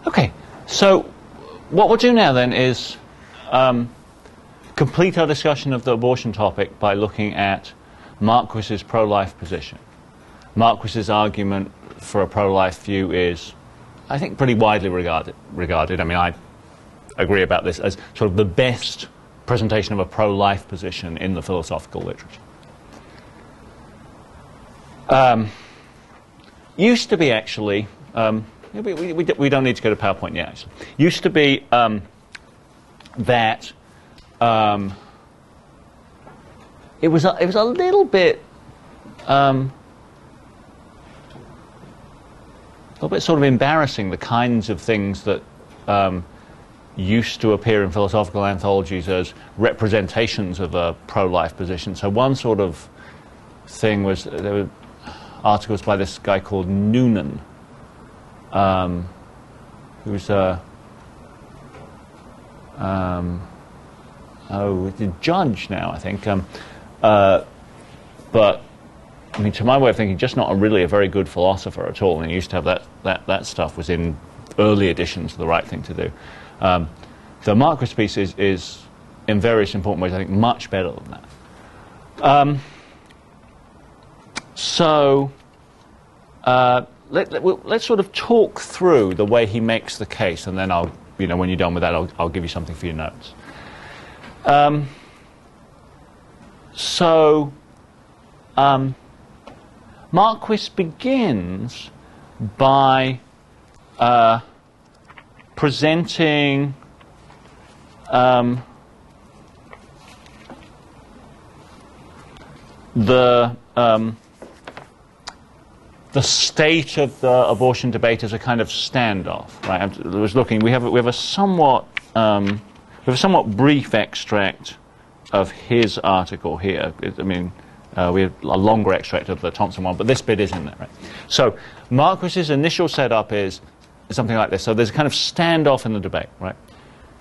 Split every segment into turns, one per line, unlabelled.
Okay, so what we'll do now then is complete our discussion of the abortion topic by looking at Marquis's pro-life position. Marquis's argument for a pro-life view is, I think, pretty widely regarded. I mean, I agree about this as sort of the best presentation of a pro-life position in the philosophical literature. Used to be actually, we don't need to go to PowerPoint yet, actually. Used to be that it was a little bit sort of embarrassing, the kinds of things that used to appear in philosophical anthologies as representations of a pro-life position. So one sort of thing was, there were articles by this guy called Noonan, who's a judge now, I think. But I mean, to my way of thinking, just not really a very good philosopher at all. And he used to have that stuff was in early editions the right thing to do. The Marquis piece is, in various important ways, I think, much better than that. Let's sort of talk through the way he makes the case, and then I'll, when you're done with that, I'll give you something for your notes. Marquis begins by presenting the state of the abortion debate as a kind of standoff. Right? I was looking. We have a somewhat brief extract of his article here. We have a longer extract of the Thompson one, but this bit is in there. Right? So Marquis's initial setup is something like this. So there's a kind of standoff in the debate, right?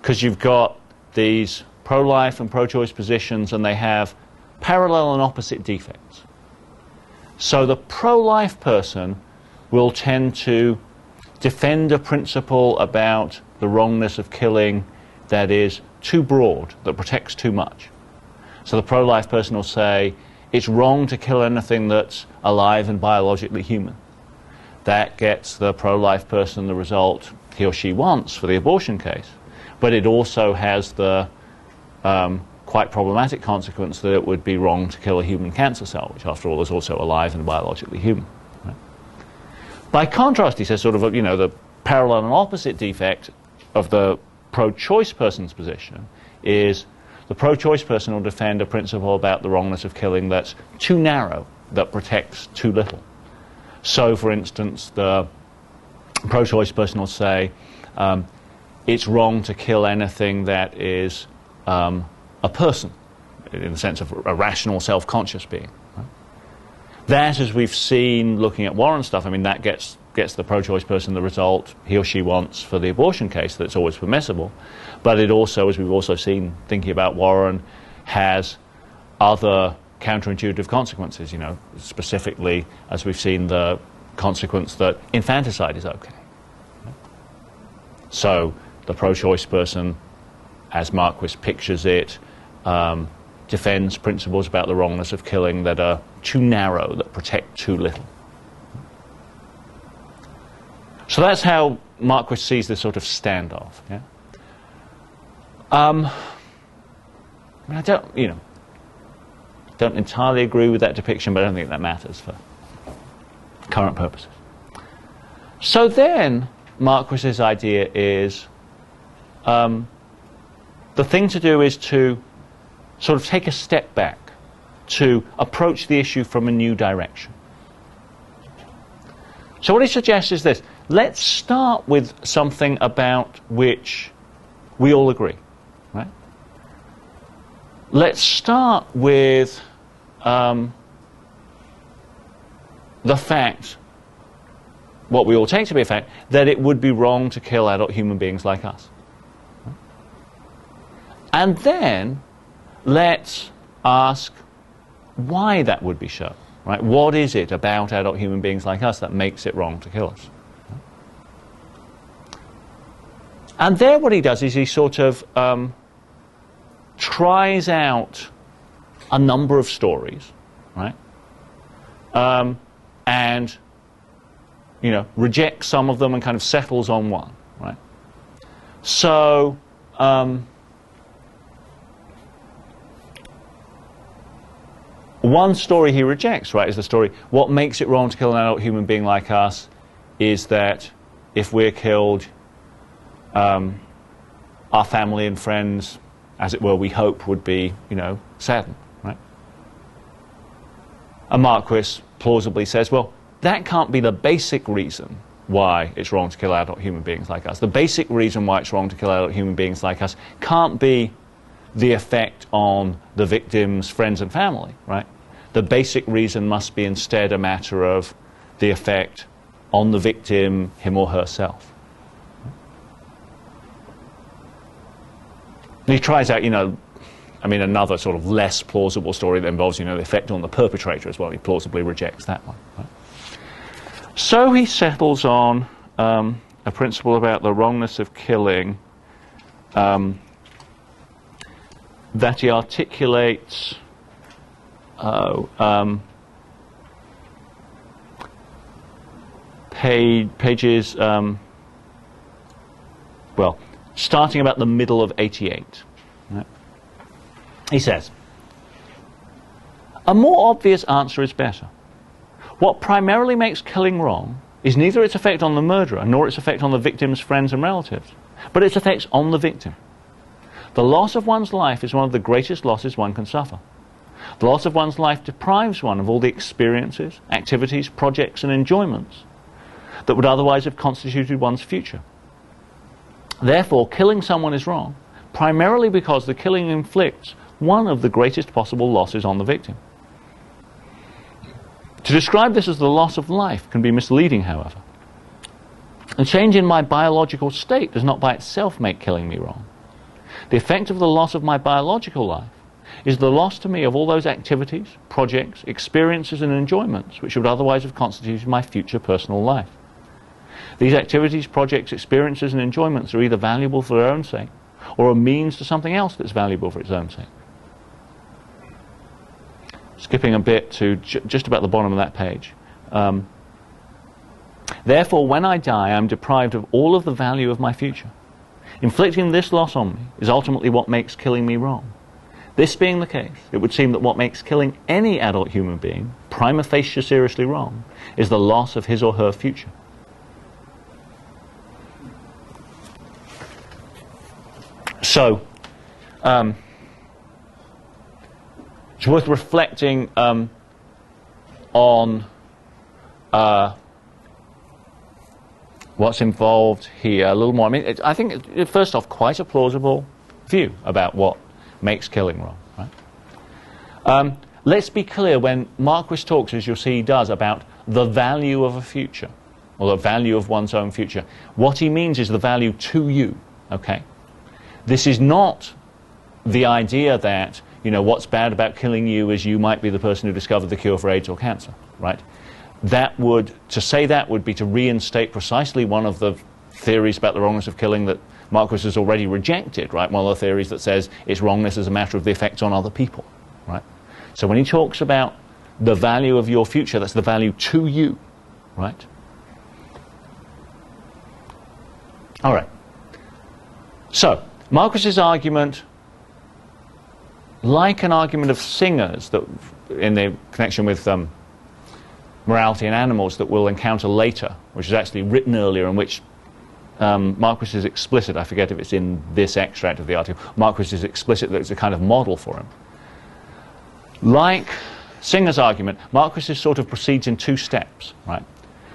Because you've got these pro-life and pro-choice positions, and they have parallel and opposite defects. So the pro-life person will tend to defend a principle about the wrongness of killing that is too broad, that protects too much. So the pro-life person will say, it's wrong to kill anything that's alive and biologically human. That gets the pro-life person the result he or she wants for the abortion case. But it also has the quite problematic consequence that it would be wrong to kill a human cancer cell, which after all is also alive and biologically human. Right? By contrast, he says sort of, the parallel and opposite defect of the pro-choice person's position is the pro-choice person will defend a principle about the wrongness of killing that's too narrow, that protects too little. So, for instance, the pro-choice person will say it's wrong to kill anything that is a person, in the sense of a rational, self-conscious being. Right? That, as we've seen looking at Warren stuff, that gets the pro-choice person the result he or she wants for the abortion case that's always permissible. But it also, as we've also seen thinking about Warren, has other counterintuitive consequences, specifically, as we've seen, the consequence that infanticide is okay. Right? So the pro-choice person, as Marquis pictures it, defends principles about the wrongness of killing that are too narrow, that protect too little. So that's how Marquis sees this sort of standoff. Yeah? I don't entirely agree with that depiction, but I don't think that matters for current purposes. So then, Marquis's idea is the thing to do is to sort of take a step back, to approach the issue from a new direction. So what he suggests is this. Let's start with something about which we all agree. Right? Let's start with the fact, what we all take to be a fact, that it would be wrong to kill adult human beings like us. And then let's ask why that would be so. Right? What is it about adult human beings like us that makes it wrong to kill us? And there what he does is he sort of tries out a number of stories, right? And, you know, rejects some of them and kind of settles on one, right? So, one story he rejects, right, is the story, what makes it wrong to kill an adult human being like us is that if we're killed, our family and friends, as it were, we hope would be, you know, saddened, right? And Marquis plausibly says, well, that can't be the basic reason why it's wrong to kill adult human beings like us. The basic reason why it's wrong to kill adult human beings like us can't be the effect on the victim's friends and family, right? The basic reason must be instead a matter of the effect on the victim, him or herself. And he tries out, you know, I mean, another sort of less plausible story that involves, you know, the effect on the perpetrator as well. He plausibly rejects that one. Right? So he settles on a principle about the wrongness of killing that he articulates pages, well, starting about the middle of 88. Right? He says, a more obvious answer is better. What primarily makes killing wrong is neither its effect on the murderer nor its effect on the victim's friends and relatives, but its effects on the victim. The loss of one's life is one of the greatest losses one can suffer. The loss of one's life deprives one of all the experiences, activities, projects and enjoyments that would otherwise have constituted one's future. Therefore, killing someone is wrong, primarily because the killing inflicts one of the greatest possible losses on the victim. To describe this as the loss of life can be misleading, however. A change in my biological state does not by itself make killing me wrong. The effect of the loss of my biological life is the loss to me of all those activities, projects, experiences and enjoyments which would otherwise have constituted my future personal life. These activities, projects, experiences and enjoyments are either valuable for their own sake or a means to something else that's valuable for its own sake. Skipping a bit to just about the bottom of that page. Therefore, when I die, I am deprived of all of the value of my future. Inflicting this loss on me is ultimately what makes killing me wrong. This being the case, it would seem that what makes killing any adult human being prima facie seriously wrong is the loss of his or her future. So, it's worth reflecting on what's involved here a little more. I mean, I think, first off, quite a plausible view about what makes killing wrong. Right? Let's be clear, when Marquis talks, as you'll see he does, about the value of a future, or the value of one's own future, what he means is the value to you. Okay? This is not the idea that, you know, what's bad about killing you is you might be the person who discovered the cure for AIDS or cancer, right? That would, to say that would be to reinstate precisely one of the theories about the wrongness of killing that Marquis has already rejected, right? One of the theories that says its wrongness is a matter of the effects on other people, right? So when he talks about the value of your future, that's the value to you, right? All right. So, Marquis's argument, like an argument of Singer's that in the connection with morality in animals that we'll encounter later, which is actually written earlier, in which Marquis is explicit, I forget if it's in this extract of the article, Marquis is explicit that it's a kind of model for him. Like Singer's argument, Marquis sort of proceeds in two steps, right?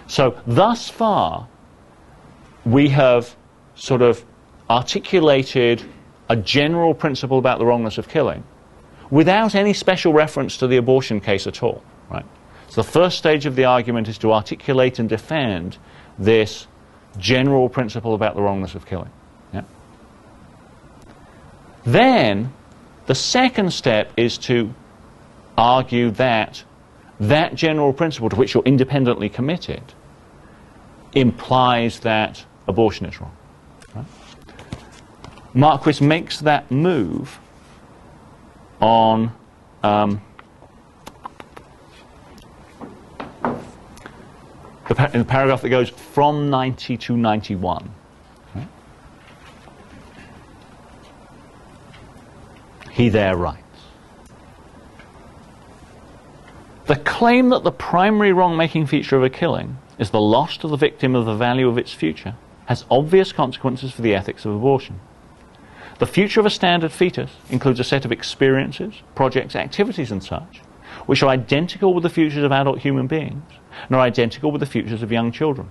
So thus far, we have sort of articulated a general principle about the wrongness of killing without any special reference to the abortion case at all, right? So the first stage of the argument is to articulate and defend this general principle about the wrongness of killing. Yeah? Then the second step is to argue that that general principle to which you're independently committed implies that abortion is wrong. Right? Marquis makes that move on in the paragraph that goes from 90 to 91. Right? He there writes, "The claim that the primary wrong-making feature of a killing is the loss to the victim of the value of its future has obvious consequences for the ethics of abortion. The future of a standard fetus includes a set of experiences, projects, activities and such, which are identical with the futures of adult human beings and are identical with the futures of young children.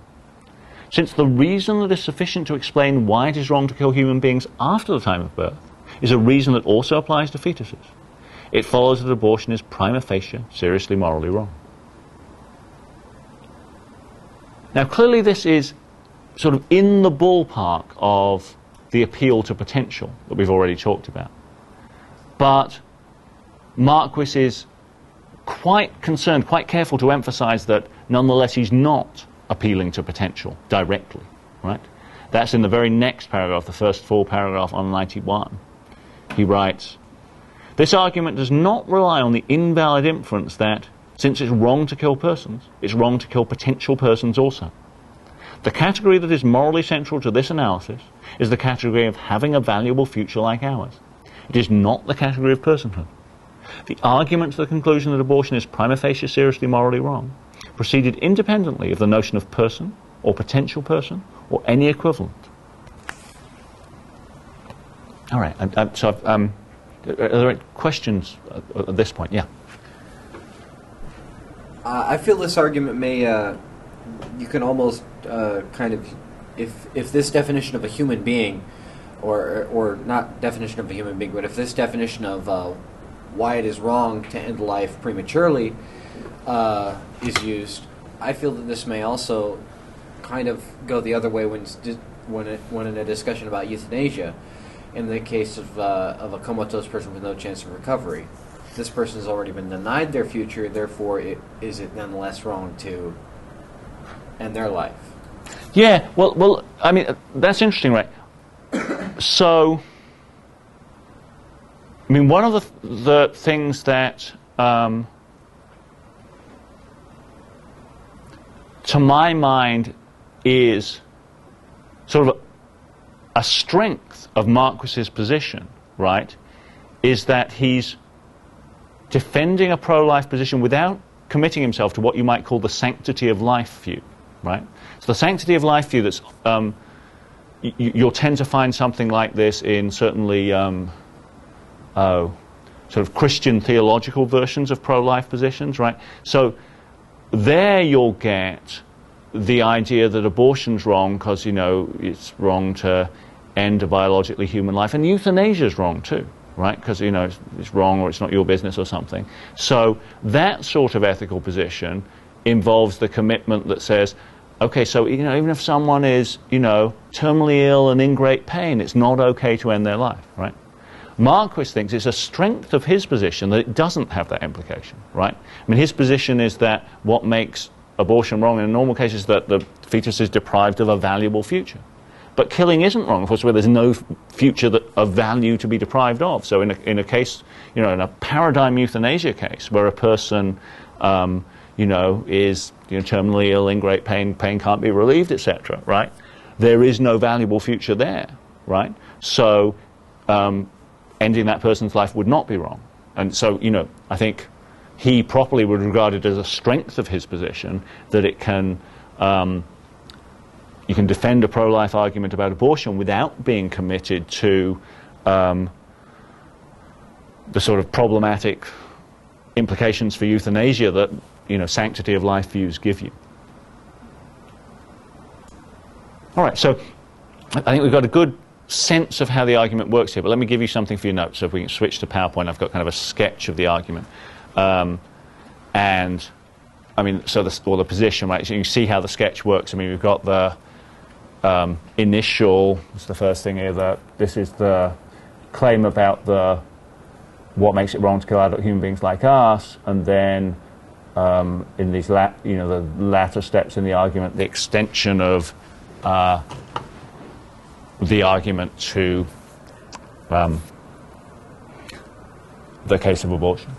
Since the reason that is sufficient to explain why it is wrong to kill human beings after the time of birth is a reason that also applies to fetuses, it follows that abortion is prima facie seriously morally wrong." Now clearly this is sort of in the ballpark of the appeal to potential that we've already talked about. But Marquis is quite concerned, quite careful to emphasize that nonetheless he's not appealing to potential directly, right? That's in the very next paragraph, the first full paragraph on 91. He writes, "This argument does not rely on the invalid inference that, since it's wrong to kill persons, it's wrong to kill potential persons also. The category that is morally central to this analysis is the category of having a valuable future like ours. It is not the category of personhood. The argument to the conclusion that abortion is prima facie seriously morally wrong proceeded independently of the notion of person or potential person or any equivalent." All right, so are there any questions at this point? Yeah.
I feel this argument may, you can almost kind of, if this definition of a human being, or not definition of a human being, but if this definition of why it is wrong to end life prematurely is used, I feel that this may also kind of go the other way when in a discussion about euthanasia, in the case of a comatose person with no chance of recovery. This person has already been denied their future, therefore is it nonetheless wrong to end their life?
Yeah, well, I mean, that's interesting, right? So, I mean, one of the things that, to my mind, is sort of a strength of Marquis's position, right, is that he's defending a pro-life position without committing himself to what you might call the sanctity of life view, right? So the sanctity of life view that's, you'll tend to find something like this in certainly sort of Christian theological versions of pro-life positions, right? So there you'll get the idea that abortion's wrong because, you know, it's wrong to end a biologically human life, and euthanasia's wrong too, right? Because, you know, it's wrong or it's not your business or something. So that sort of ethical position involves the commitment that says, okay, so, you know, even if someone is, you know, terminally ill and in great pain, it's not okay to end their life, right? Marquis thinks it's a strength of his position that it doesn't have that implication, right? I mean, his position is that what makes abortion wrong in a normal case is that the fetus is deprived of a valuable future. But killing isn't wrong, of course, where there's no future of value to be deprived of. So in a case, you know, in a paradigm euthanasia case where a person, you know, is, you know, terminally ill, in great pain, pain can't be relieved, etc., right? There is no valuable future there, right? So ending that person's life would not be wrong. And so, you know, I think he properly would regard it as a strength of his position that it can, you can defend a pro-life argument about abortion without being committed to the sort of problematic implications for euthanasia that, you know, sanctity of life views give you. All right, so I think we've got a good sense of how the argument works here, but let me give you something for your notes. So if we can switch to PowerPoint, I've got kind of a sketch of the argument. And, I mean, so the position, right, so you can see how the sketch works. I mean, we've got the initial, what's the first thing here, this is the claim about what makes it wrong to kill adult human beings like us, and then in these the latter steps in the argument, the extension of the argument to the case of abortion.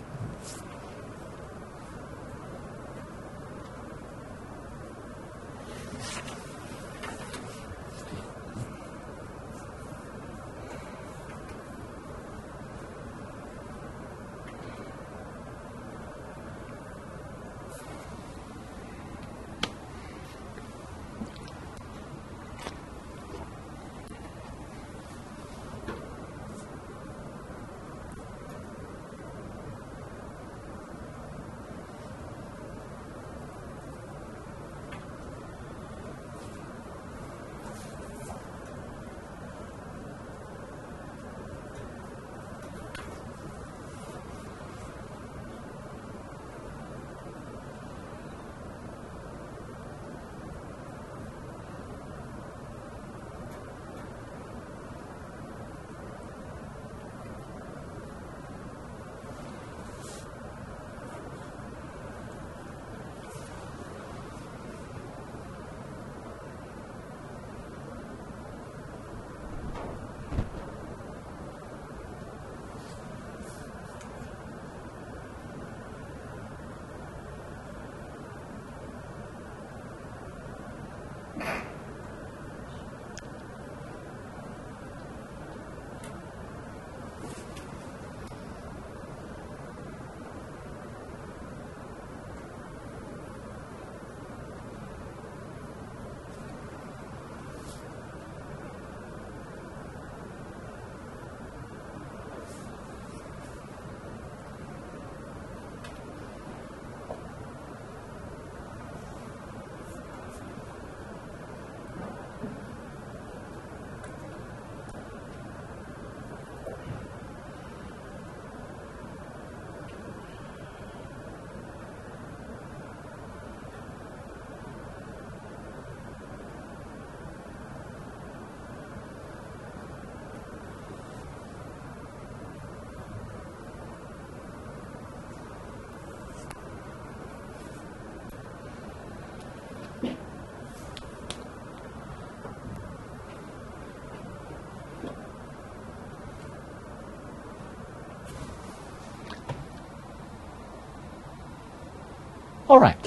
All right.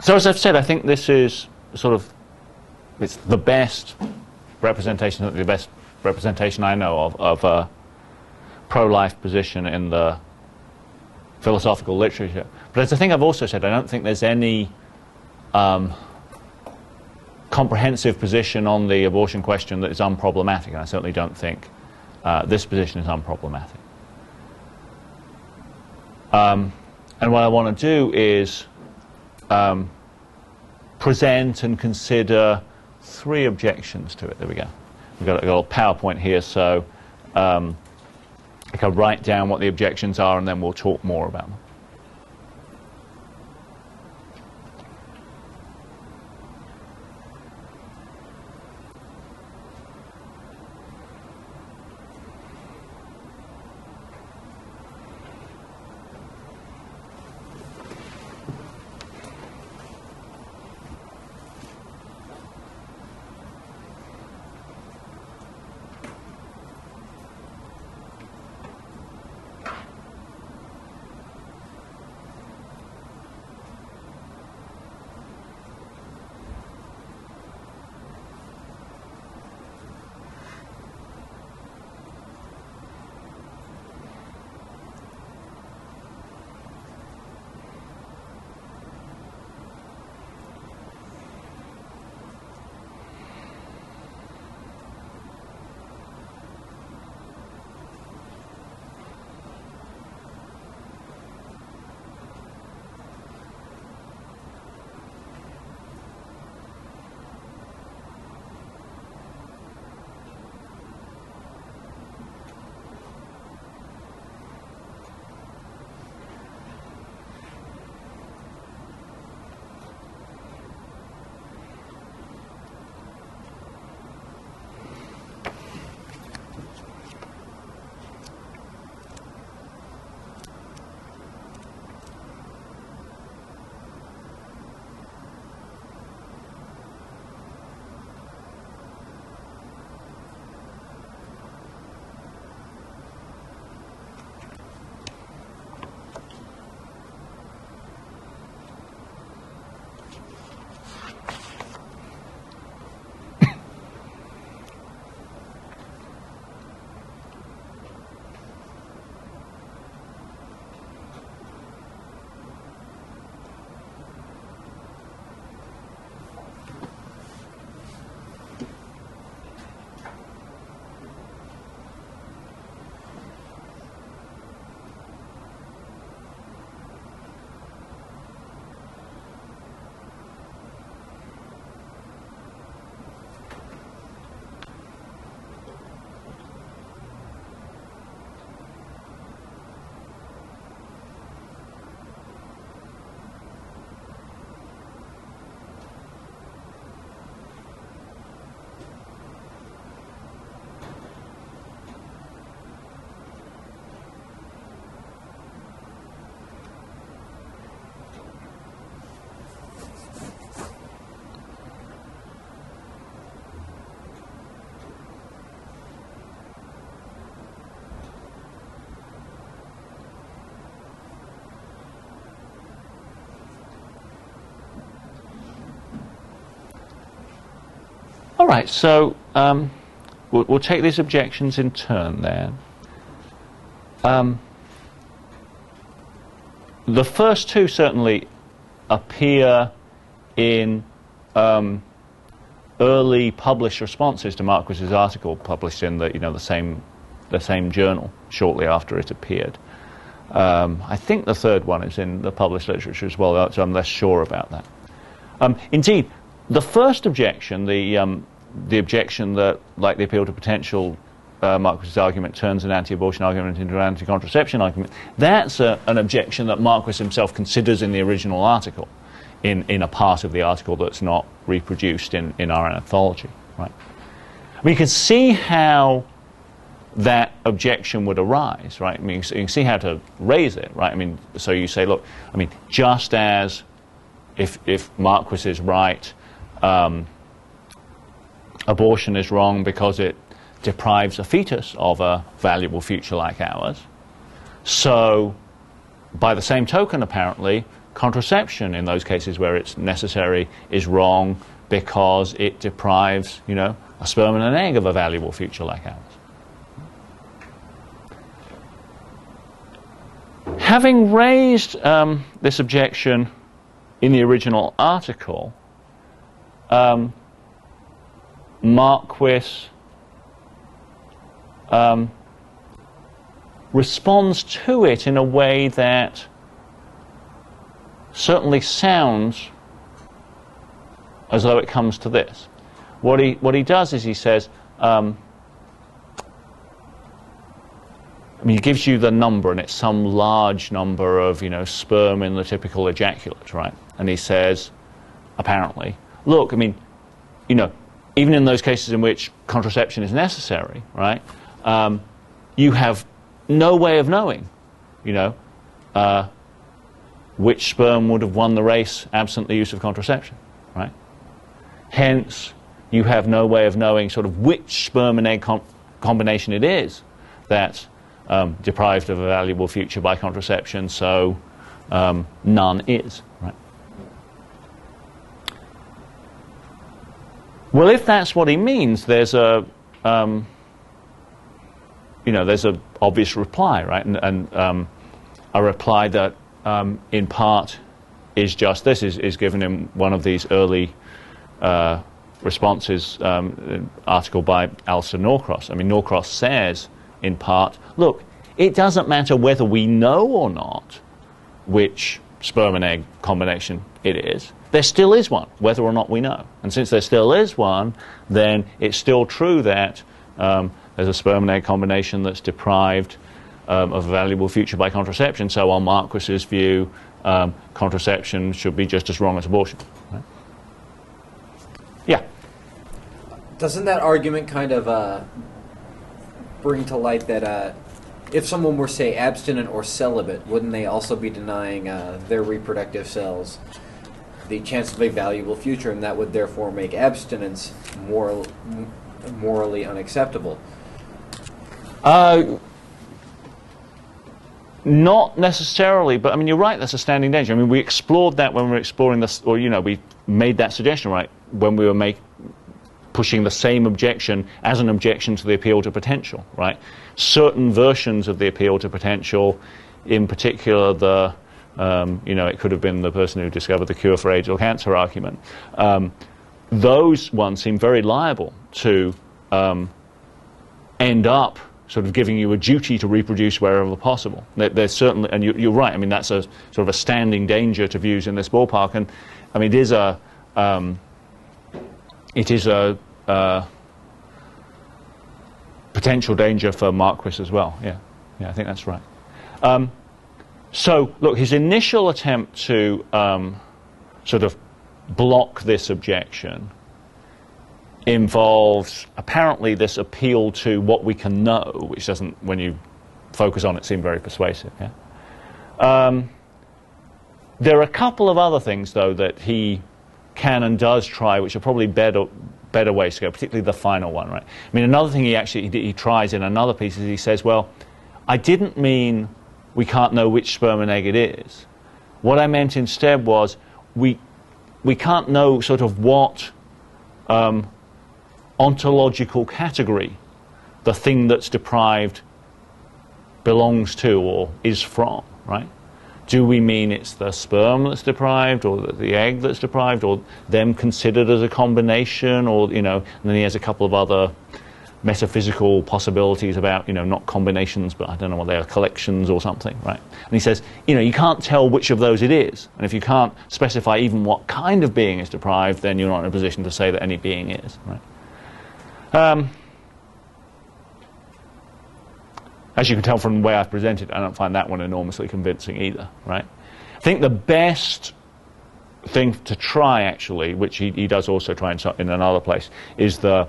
So as I've said, I think this is sort of, it's the best representation, the best representation I know of a pro-life position in the philosophical literature. But as I think I've also said, I don't think there's any comprehensive position on the abortion question that is unproblematic, and I certainly don't think this position is unproblematic. And what I want to do is present and consider 3 objections to it. There we go. We've got a little PowerPoint here, so I can write down what the objections are and then we'll talk more about them. All right, so we'll take these objections in turn then. The first two certainly appear in early published responses to Marquis's article, published in the same journal shortly after it appeared. I think the third one is in the published literature as well, so I'm less sure about that. Indeed, the first objection, the objection that, like the appeal to potential, Marquis's argument turns an anti-abortion argument into an anti-contraception argument, that's an objection that Marquis himself considers in the original article, in a part of the article that's not reproduced in our anthology. Right? I mean, you can see how that objection would arise, right? I mean, you can see how to raise it, right? I mean, so you say, look, I mean, just as if Marquis is right, abortion is wrong because it deprives a fetus of a valuable future like ours, so by the same token, apparently, contraception in those cases where it's necessary is wrong because it deprives, a sperm and an egg of a valuable future like ours. Having raised this objection in the original article, Marquis responds to it in a way that certainly sounds as though it comes to this. What he does is he says, he gives you the number, and it's some large number of, sperm in the typical ejaculate, right? And he says, apparently, look, I mean, even in those cases in which contraception is necessary, right, you have no way of knowing, which sperm would have won the race absent the use of contraception, right? Hence, you have no way of knowing sort of which sperm and egg combination it is that's deprived of a valuable future by contraception, so none is, right? Well, if that's what he means, there's there's a obvious reply, right? And a reply that in part is just this, is given in one of these early responses, an article by Alistair Norcross. I mean, Norcross says, in part, look, it doesn't matter whether we know or not which sperm and egg combination it is. There still is one, whether or not we know. And since there still is one, then it's still true that there's a sperm and egg combination that's deprived of a valuable future by contraception. So on Marquis's view, contraception should be just as wrong as abortion. Right? Yeah?
Doesn't that argument kind of bring to light that if someone were, say, abstinent or celibate, wouldn't they also be denying their reproductive cells the chance of a valuable future, and that would therefore make abstinence morally unacceptable?
Not necessarily, but I mean, you're right, that's a standing danger. I mean, we explored that when we were exploring this, or, we made that suggestion, right, when we were pushing the same objection as an objection to the appeal to potential, right? Certain versions of the appeal to potential, in particular the, it could have been the person who discovered the cure for AIDS or cancer argument, those ones seem very liable to end up sort of giving you a duty to reproduce wherever possible. There's certainly, and you're right, I mean, that's a sort of a standing danger to views in this ballpark, and I mean, it is a potential danger for Marquis as well. Yeah, I think that's right. So, look, his initial attempt to sort of block this objection involves apparently this appeal to what we can know, which doesn't, when you focus on it, seem very persuasive. Yeah? There are a couple of other things, though, that he can and does try, which are probably better ways to go, particularly the final one, right? I mean, another thing he tries in another piece is he says, well, I didn't mean we can't know which sperm and egg it is. What I meant instead was we can't know sort of what ontological category the thing that's deprived belongs to or is from, right? Do we mean it's the sperm that's deprived, or the egg that's deprived, or them considered as a combination, or, you know, and then he has a couple of other metaphysical possibilities about, you know, not combinations, but I don't know what they are, collections or something, right? And he says, you know, you can't tell which of those it is, and if you can't specify even what kind of being is deprived, then you're not in a position to say that any being is, right? As you can tell from the way I've presented, I don't find that one enormously convincing either, right? I think the best thing to try, actually, which he does also try in another place, is the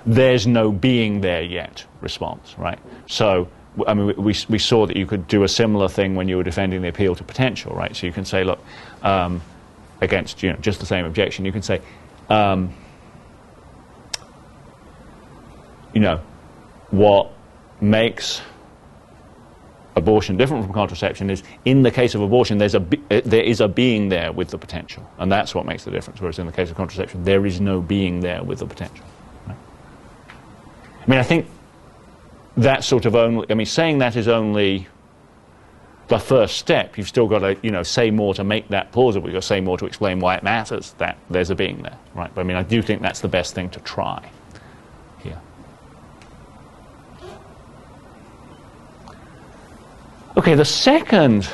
there's no being there yet response, right? So, I mean, we saw that you could do a similar thing when you were defending the appeal to potential, right? So you can say, look, against, you know, just the same objection, you can say, you know, what makes abortion different from contraception is, in the case of abortion, there is a being there with the potential, and that's what makes the difference. Whereas in the case of contraception, there is no being there with the potential. Right? I mean, I think that's sort of only. I mean, saying that is only the first step. You've still got to, you know, say more to make that plausible. You've got to say more to explain why it matters that there's a being there, right? But I mean, I do think that's the best thing to try here. Okay, the second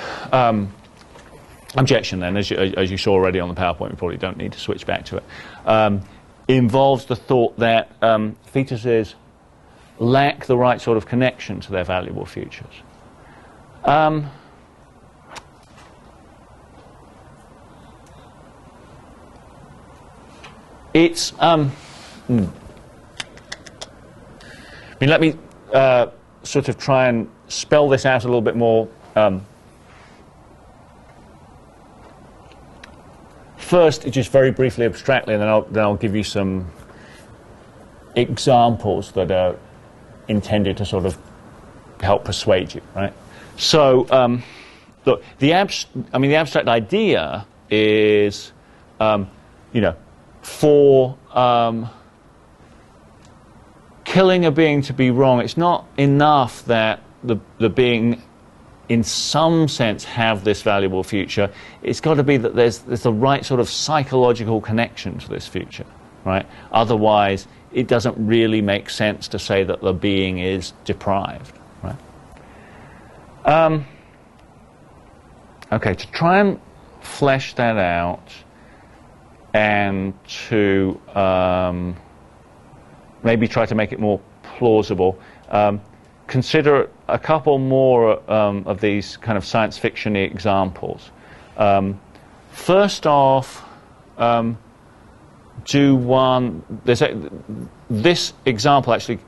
objection then, as you saw already on the PowerPoint, we probably don't need to switch back to it, involves the thought that fetuses lack the right sort of connection to their valuable futures. It's, I mean, let me sort of try and spell this out a little bit more. First, just very briefly, abstractly, and then I'll give you some examples that are intended to sort of help persuade you, right? So, look, the abstract idea is, you know, for killing a being to be wrong, it's not enough that the being in some sense have this valuable future. It's got to be that there's the right sort of psychological connection to this future, right? Otherwise, it doesn't really make sense to say that the being is deprived, right? Okay, to try and flesh that out and to maybe try to make it more plausible, consider a couple more of these kind of science fiction-y examples. First off, this example actually,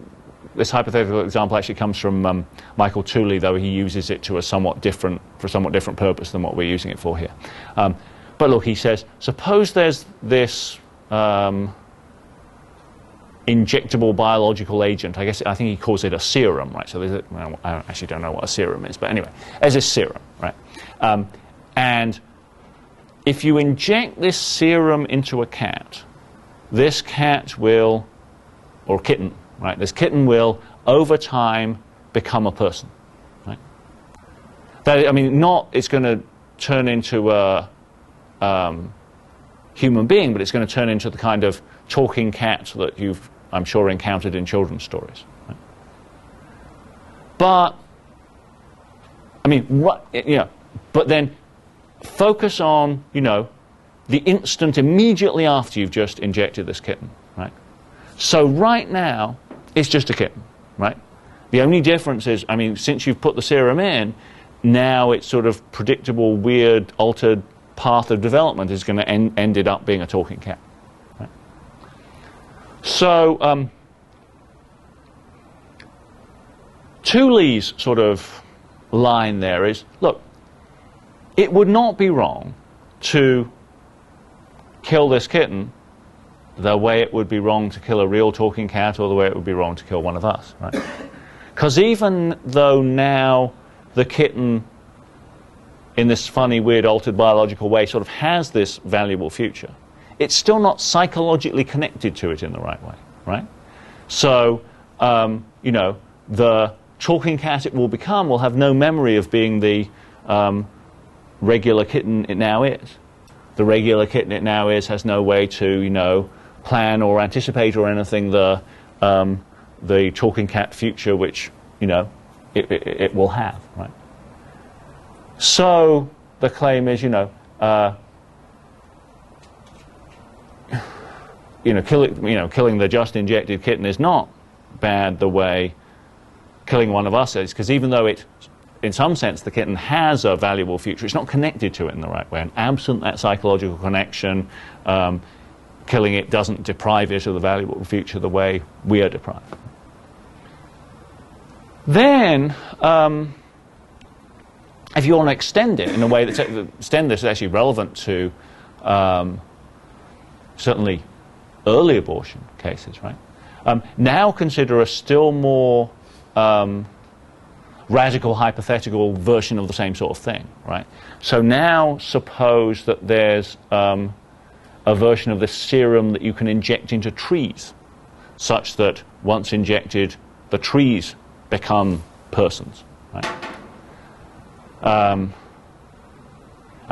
this hypothetical example actually comes from Michael Tooley, though he uses it for a somewhat different purpose than what we're using it for here. But look, he says, suppose there's this injectable biological agent. I think he calls it a serum, right? So I actually don't know what a serum is, but anyway, as a serum, right? And if you inject this serum into a cat, this cat will, or kitten, right? This kitten will, over time, become a person, right? That, I mean, not it's going to turn into a human being, but it's going to turn into the kind of talking cat that you've, I'm sure, encountered in children's stories. Right? But, I mean, what, you know, but then focus on, you know, the instant immediately after you've just injected this kitten, right? So right now, it's just a kitten, right? The only difference is, I mean, since you've put the serum in, now its sort of predictable, weird, altered path of development is going to end it up being a talking cat. Right? So, Tooley's sort of line there is, look, it would not be wrong to kill this kitten the way it would be wrong to kill a real talking cat, or the way it would be wrong to kill one of us, right? Because even though now the kitten, in this funny, weird, altered biological way, sort of has this valuable future, it's still not psychologically connected to it in the right way, right? So, you know, the talking cat it will become will have no memory of being the regular kitten it now is. The regular kitten it now is has no way to, you know, plan or anticipate or anything the talking cat future which, you know, it will have, right? So the claim is, killing the just injected kitten is not bad the way killing one of us is, because even though it, in some sense, the kitten has a valuable future, it's not connected to it in the right way. And absent that psychological connection, killing it doesn't deprive it of the valuable future the way we are deprived. Then, if you want to extend it in a way that extend this is actually relevant to certainly early abortion cases, right? Now consider a still more radical hypothetical version of the same sort of thing, right? So now suppose that there's a version of the serum that you can inject into trees, such that once injected, the trees become persons, right? I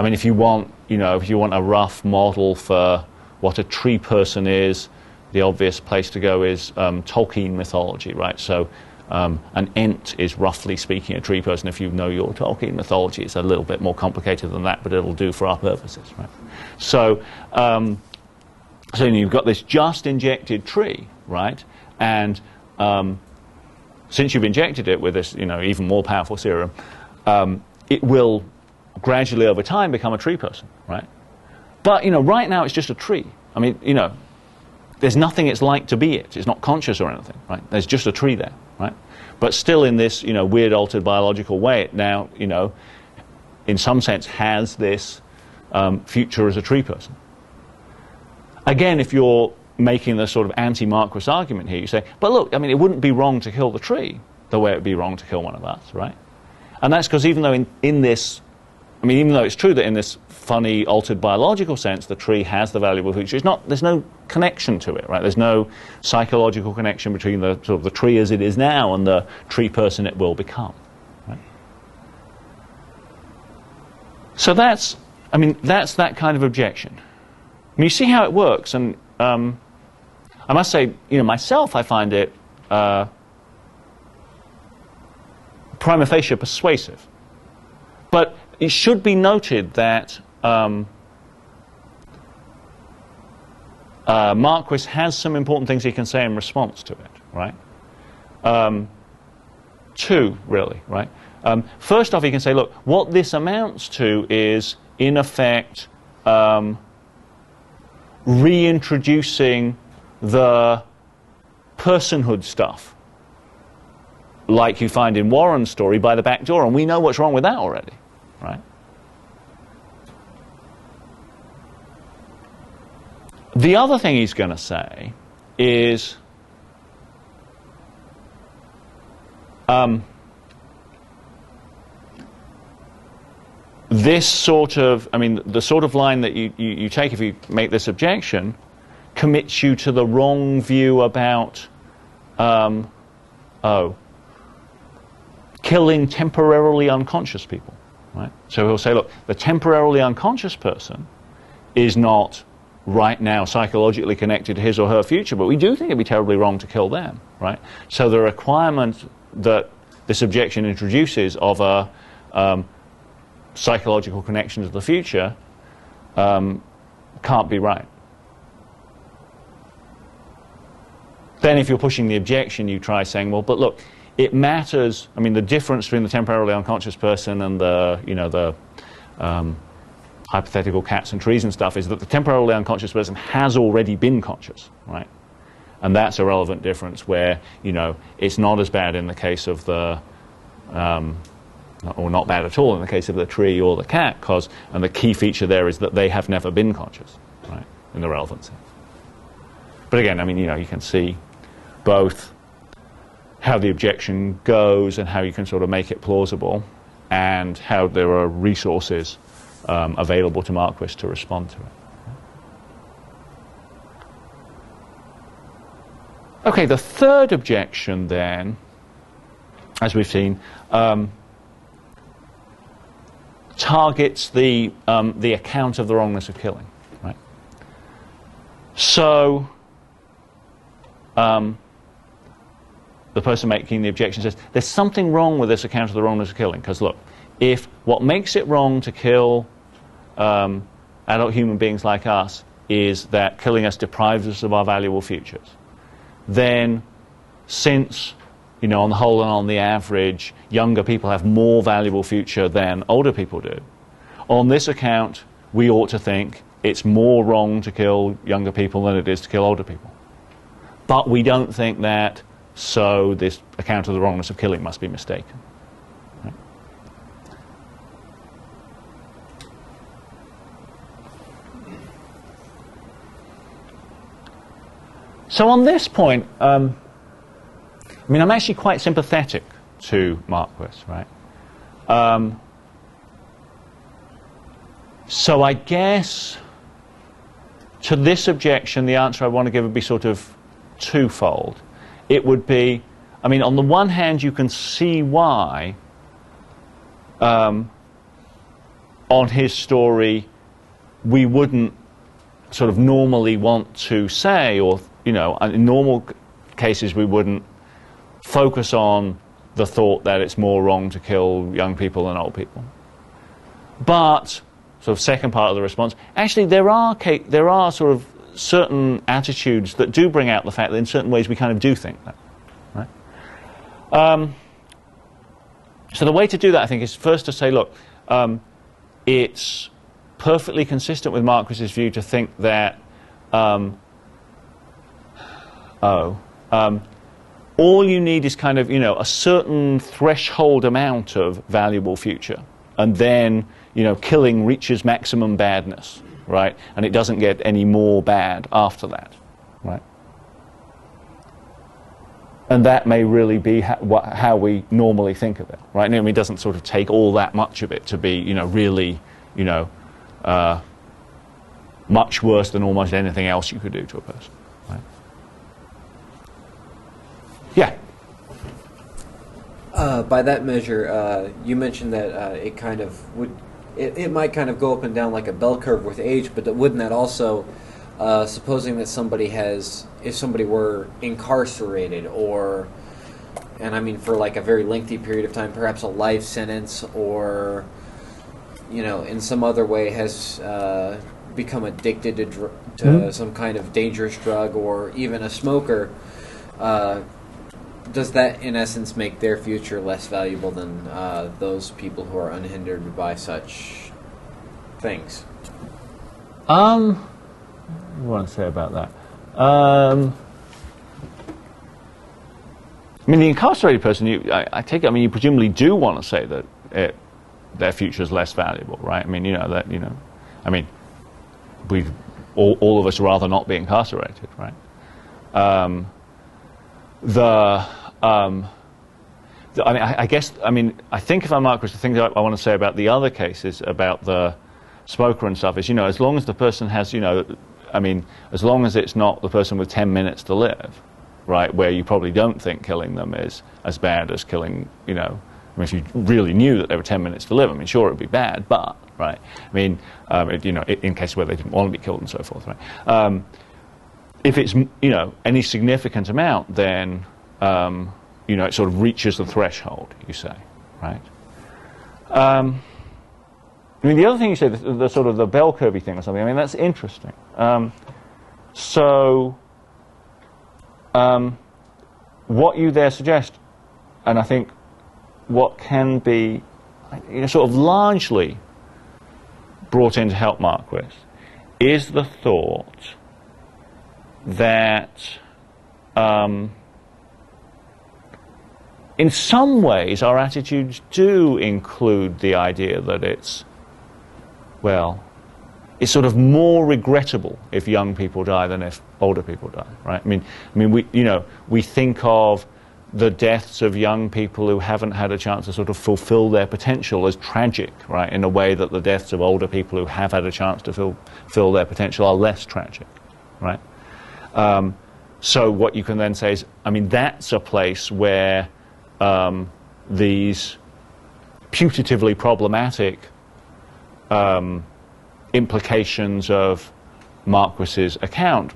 mean, if you want a rough model for what a tree person is, the obvious place to go is Tolkien mythology, right? So an Ent is, roughly speaking, a tree person. If you know your Tolkien mythology, it's a little bit more complicated than that, but it'll do for our purposes, right? So, so you've got this just injected tree, right? And since you've injected it with this, even more powerful serum, it will gradually over time become a tree person, right? But, right now it's just a tree. I mean, there's nothing it's like to be it. It's not conscious or anything, right? There's just a tree there, right? But still in this, weird altered biological way, it now, in some sense has this future as a tree person. Again, if you're making the sort of anti-Marquis argument here, you say, but look, I mean, it wouldn't be wrong to kill the tree the way it would be wrong to kill one of us, right? And that's because even though even though it's true that in this funny, altered biological sense, the tree has the valuable future, there's no connection to it, right? There's no psychological connection between the sort of the tree as it is now and the tree person it will become, right? So that's that kind of objection. I mean, you see how it works, and I must say, myself, I find it prima facie persuasive. But it should be noted that Marquis has some important things he can say in response to it, right? Two, really, right? First off, he can say, look, what this amounts to is, in effect, reintroducing the personhood stuff, like you find in Warren's story, by the back door, and we know what's wrong with that already, right? The other thing he's going to say is this sort of, the sort of line that you take if you make this objection commits you to the wrong view about killing temporarily unconscious people, right? So he'll say, look, the temporarily unconscious person is not right now psychologically connected to his or her future, but we do think it'd be terribly wrong to kill them, right? So the requirement that this objection introduces of a psychological connection to the future can't be right. Then if you're pushing the objection, you try saying, well, but look, it matters. The difference between the temporarily unconscious person and the hypothetical cats and trees and stuff is that the temporarily unconscious person has already been conscious, right? And that's a relevant difference where, it's not as bad in the case of the, or not bad at all in the case of the tree or the cat, and the key feature there is that they have never been conscious, right, in the relevant sense. But again, you can see both how the objection goes and how you can sort of make it plausible, and how there are resources available to Marquis to respond to it. Okay, the third objection then, as we've seen, targets the account of the wrongness of killing, right? So the person making the objection says, there's something wrong with this account of the wrongness of killing, because look, if what makes it wrong to kill adult human beings like us is that killing us deprives us of our valuable futures, then since, you know, on the whole and on the average, younger people have more valuable future than older people do, on this account, we ought to think it's more wrong to kill younger people than it is to kill older people. But we don't think that, so this account of the wrongness of killing must be mistaken. Right? So on this point, I mean, I'm actually quite sympathetic to Marquis, right? So I guess to this objection, the answer I want to give would be sort of twofold. It would be, I mean, on the one hand, you can see why on his story we wouldn't sort of normally want to say, or, you know, in normal cases we wouldn't focus on the thought that it's more wrong to kill young people than old people. But, sort of second part of the response, actually there are sort of certain attitudes that do bring out the fact that in certain ways we kind of do think that. Right? So the way to do that, I think, is first to say, look, it's perfectly consistent with Marquis's view to think that all you need is kind of, you know, a certain threshold amount of valuable future, and then, you know, killing reaches maximum badness, right? And it doesn't get any more bad after that, right? And that may really be how we normally think of it, right? I mean, it doesn't sort of take all that much of it to be, you know, really, you know, much worse than almost anything else you could do to a person, right? Yeah.
By that measure, you mentioned that it kind of would, it might kind of go up and down like a bell curve with age, but wouldn't that also, supposing that somebody has, if somebody were incarcerated, or, and I mean for like a very lengthy period of time, perhaps a life sentence, or, you know, in some other way has become addicted to some kind of dangerous drug, or even a smoker, does that, in essence, make their future less valuable than those people who are unhindered by such things?
What do I want to say about that? I mean, the incarcerated person, I take it, I mean, you presumably do want to say that their future is less valuable, right? I mean, you know, that, you know, I mean, we all of us rather not be incarcerated, right? I mean, I guess, I mean, I think if I'm Marquis, the thing that I want to say about the other cases, about the smoker and stuff, is, you know, as long as the person has, you know, I mean, as long as it's not the person with 10 minutes to live, right, where you probably don't think killing them is as bad as killing, you know, I mean, if you really knew that there were 10 minutes to live, I mean, sure, it would be bad, but, right, I mean, you know, in cases where they didn't want to be killed and so forth, right. If it's, you know, any significant amount, then, you know, it sort of reaches the threshold, you say, right? I mean, the other thing you say, the sort of the bell curvy thing or something, I mean, that's interesting. What you there suggest, and I think what can be, you know, sort of largely brought in to help Marquis, is the thought that in some ways our attitudes do include the idea that it's, well, it's sort of more regrettable if young people die than if older people die, right? I mean, we think of the deaths of young people who haven't had a chance to sort of fulfill their potential as tragic, right? In a way that the deaths of older people who have had a chance to fulfill their potential are less tragic, right? so what you can then say is, I mean, that's a place where these putatively problematic implications of Marquis's account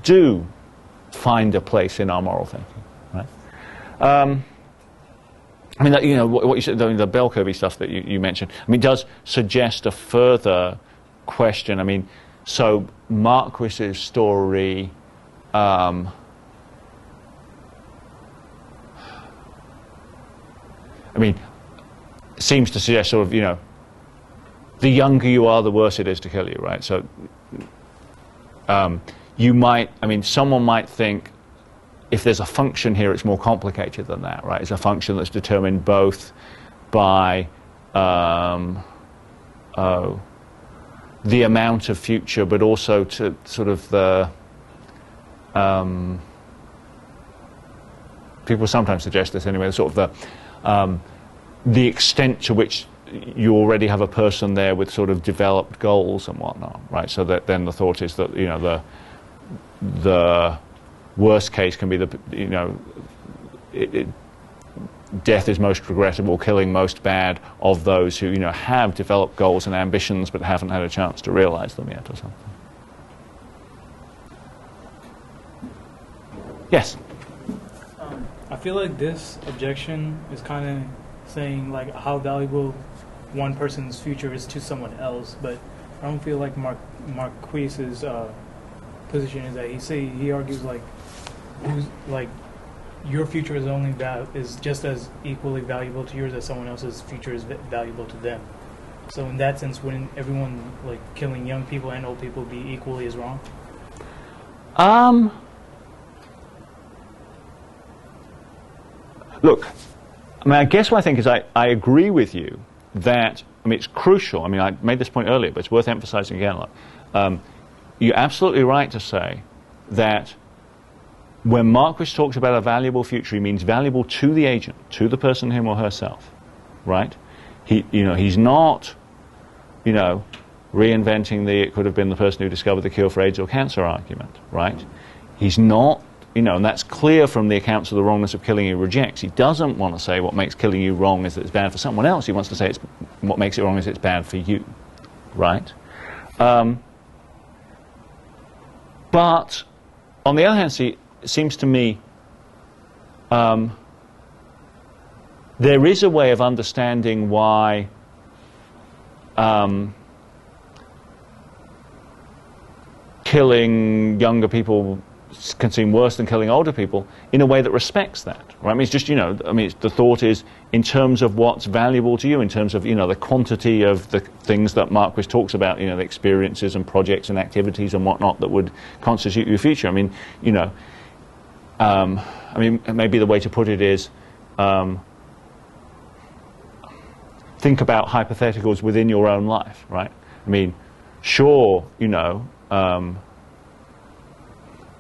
do find a place in our moral thinking, right? I mean, you know, what you said, the bell curve stuff that you mentioned, I mean, does suggest a further question. I mean, so Marquis's story, I mean, seems to suggest sort of, you know, the younger you are, the worse it is to kill you, right? So you might, I mean, someone might think, if there's a function here, it's more complicated than that, right? It's a function that's determined both by the amount of future, but also to sort of the people sometimes suggest this anyway, sort of the extent to which you already have a person there with sort of developed goals and whatnot, right? So that then the thought is that, you know, the worst case can be the, you know, death is most regrettable, killing most bad of those who, you know, have developed goals and ambitions but haven't had a chance to realize them yet or something. Yes?
I feel like this objection is kind of saying like how valuable one person's future is to someone else, but I don't feel like Marquis's position is that he argues like your future is is just as equally valuable to yours as someone else's future is valuable to them. So in that sense, wouldn't everyone like killing young people and old people be equally as wrong?
Look, I mean, I guess what I think is I agree with you that, I mean, it's crucial. I mean, I made this point earlier, but it's worth emphasizing again. You're absolutely right to say that when Marquis talks about a valuable future, he means valuable to the agent, to the person, him or herself, right? He's not, you know, reinventing it could have been the person who discovered the cure for AIDS or cancer argument, right? He's not, you know, and that's clear from the accounts of the wrongness of killing he rejects. He doesn't want to say what makes killing you wrong is that it's bad for someone else. He wants to say what makes it wrong is it's bad for you, right? But on the other hand, it seems to me there is a way of understanding why killing younger people can seem worse than killing older people in a way that respects that, right? I mean, it's just, you know, I mean, the thought is in terms of what's valuable to you, in terms of, you know, the quantity of the things that Marquis talks about, you know, the experiences and projects and activities and whatnot that would constitute your future. I mean, you know, I mean, maybe the way to put it is think about hypotheticals within your own life, right? I mean, sure, you know,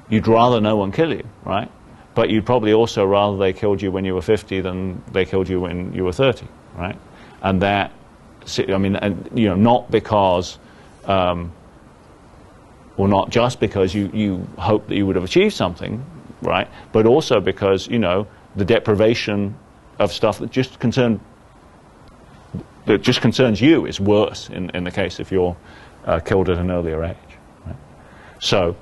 you'd rather no one kill you, right? But you'd probably also rather they killed you when you were 50 than they killed you when you were 30, right? And that, I mean, and, you know, not because, or not just because you hope that you would have achieved something, right? But also because, you know, the deprivation of stuff that just concerns you is worse in the case if you're killed at an earlier age, right? So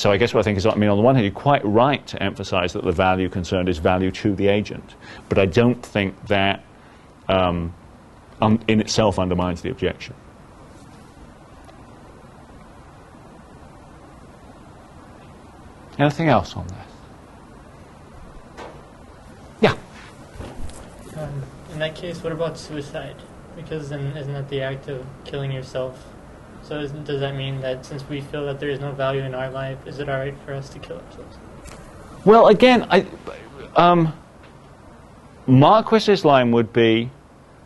I guess what I think is, I mean, on the one hand, you're quite right to emphasize that the value concerned is value to the agent, but I don't think that in itself undermines the objection. Anything else on that? Yeah.
In that case, what about suicide? Because then isn't that the act of killing yourself? So does that mean that since we feel that there is no value in our life, is it all right for us to kill ourselves?
Well, again, Marquis's line would be,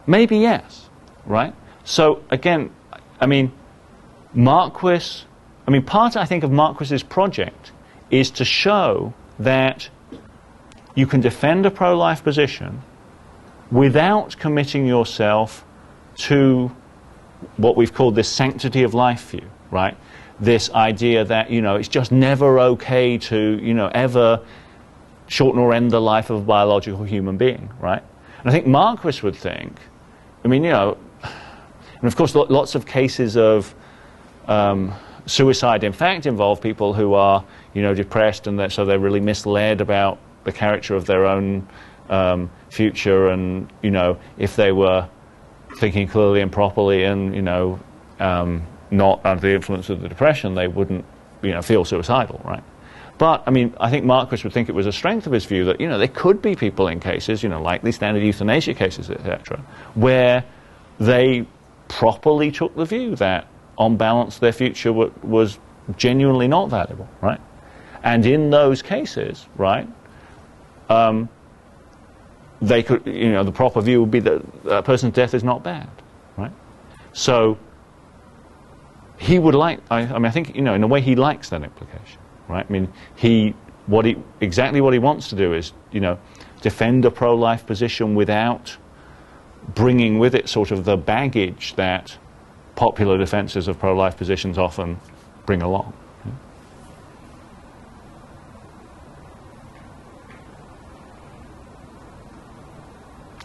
maybe yes, right? So again, I mean, part, I think, of Marquis's project is to show that you can defend a pro-life position without committing yourself to what we've called this sanctity of life view, right? this idea that, you know, it's just never okay to, you know, ever shorten or end the life of a biological human being, right? And I think Marquis would think, I mean, you know, and of course lots of cases of suicide in fact involve people who are, you know, depressed, and so they're really misled about the character of their own future, and, you know, if they were thinking clearly and properly and, you know, not under the influence of the depression, they wouldn't, you know, feel suicidal, right? But, I mean, I think Marquis would think it was a strength of his view that, you know, there could be people in cases, you know, like the standard euthanasia cases, etc., where they properly took the view that, on balance, their future was genuinely not valuable, right? And in those cases, right, they could, you know, the proper view would be that a person's death is not bad, right? So he would like, I mean, I think, you know, in a way he likes that implication, right? I mean, exactly what he wants to do is, you know, defend a pro-life position without bringing with it sort of the baggage that popular defenses of pro-life positions often bring along.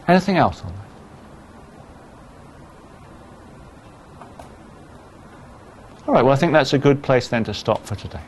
Anything else on that? All right, well, I think that's a good place then to stop for today.